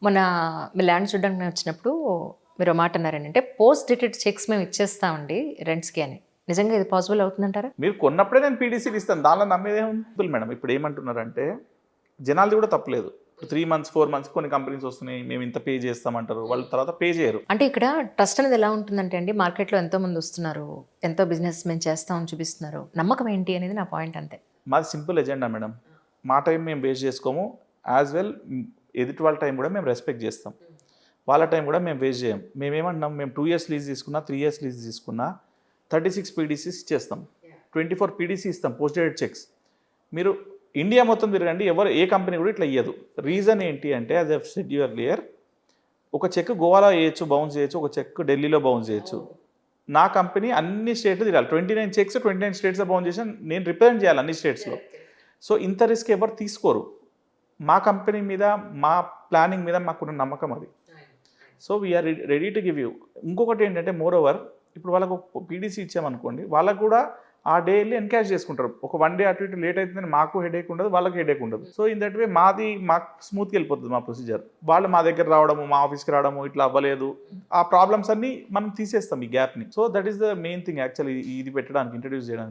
మన మీ ల్యాండ్ చూడడానికి నేను వచ్చినప్పుడు మీరు ఒక మాట అన్నారండి. అంటే పోస్ట్ డేటెడ్ చెక్స్ మేము ఇచ్చేస్తామండి రెంట్స్‌కి అని. నిజంగా ఇది పాసిబుల్ అవుతుందంటారా? మీరు కొన్నప్పుడే నేను పీడీసీలు ఇస్తాను. దానిలో నమ్మేదేముంది మేడం. ఇప్పుడు ఏమంటున్నారంటే జనాలది కూడా తప్పులేదు. ఇప్పుడు 3 మంత్స్, 4 మంత్స్ కొన్ని కంపెనీస్ వస్తున్నాయి. మేము ఇంత పే చేస్తామంటారు. వాళ్ళు తర్వాత పే చేయరు. అంటే ఇక్కడ ట్రస్ట్ అనేది ఎలా ఉంటుందంటే అండి మార్కెట్‌లో ఎంతోమంది వస్తున్నారు. ఎంతో బిజినెస్ మేము చేస్తామని చూపిస్తున్నారు. నమ్మకం ఏంటి అనేది నా పాయింట్ అంతే. మాది సింపుల్ ఎజెండా మేడం. మా టైం మేము వేస్ట్ చేసుకోము. యాజ్ వెల్ ఎదుటి వాళ్ళ టైం కూడా మేము రెస్పెక్ట్ చేస్తాం. వాళ్ళ టైం కూడా మేము వేస్ట్ చేయం. మేమేమంటున్నాం, మేము 2 ఇయర్స్ లీజ్ తీసుకున్నా, 3 ఇయర్స్ లీజ్ తీసుకున్నా 36 పీడీసీస్ ఇచ్చేస్తాం. 24 పీడీసీ ఇస్తాం పోస్ట్ డేటెడ్ చెక్స్. మీరు ఇండియా మొత్తం తిరగండి, ఏ కంపెనీ కూడా ఇట్లా ఇయ్యదు. రీజన్ ఏంటి అంటే as I said you earlier, ఒక చెక్ గోవాలో వేయచ్చు, బౌన్స్ చేయొచ్చు, ఒక చెక్ ఢిల్లీలో బౌన్స్ చేయొచ్చు. నా కంపెనీ అన్ని స్టేట్లు తిరగాలి. 29 చెక్స్ 29 స్టేట్స్లో బౌన్స్ చేసి నేను రిప్రజెంట్ చేయాలి అన్ని స్టేట్స్లో. సో ఇంత రిస్క్ ఎవరు తీసుకోరు. మా కంపెనీ మీద, మా ప్లానింగ్ మీద మాకున్న నమ్మకం అది. So we are ready to give you. ఇంకొకటి ఏంటంటే మోర్ ఓవర్, ఇప్పుడు వాళ్ళకు పీడీసీ ఇచ్చామనుకోండి, వాళ్ళకు కూడా ఆ డే వెళ్ళి ఎన్కాష్ చేసుకుంటారు. ఒక 1 డే అటు ఇటు లేట్ అవుతుందని మాకు హెడేక్ ఉండదు, వాళ్ళకి హెడేక్ ఉండదు. సో ఇన్ దట్ వే మాకు స్మూత్గా వెళ్ళిపోతుంది మా ప్రొసీజర్. వాళ్ళు మా దగ్గర రావడము, మా ఆఫీస్కి రావడము, ఇట్లా అవ్వలేదు, ఆ ప్రాబ్లమ్స్ అన్ని మనం తీసేస్తాం ఈ గ్యాప్ని. So that is the main thing actually ఇది పెట్టడానికి, ఇంట్రడ్యూస్ చేయడానికి.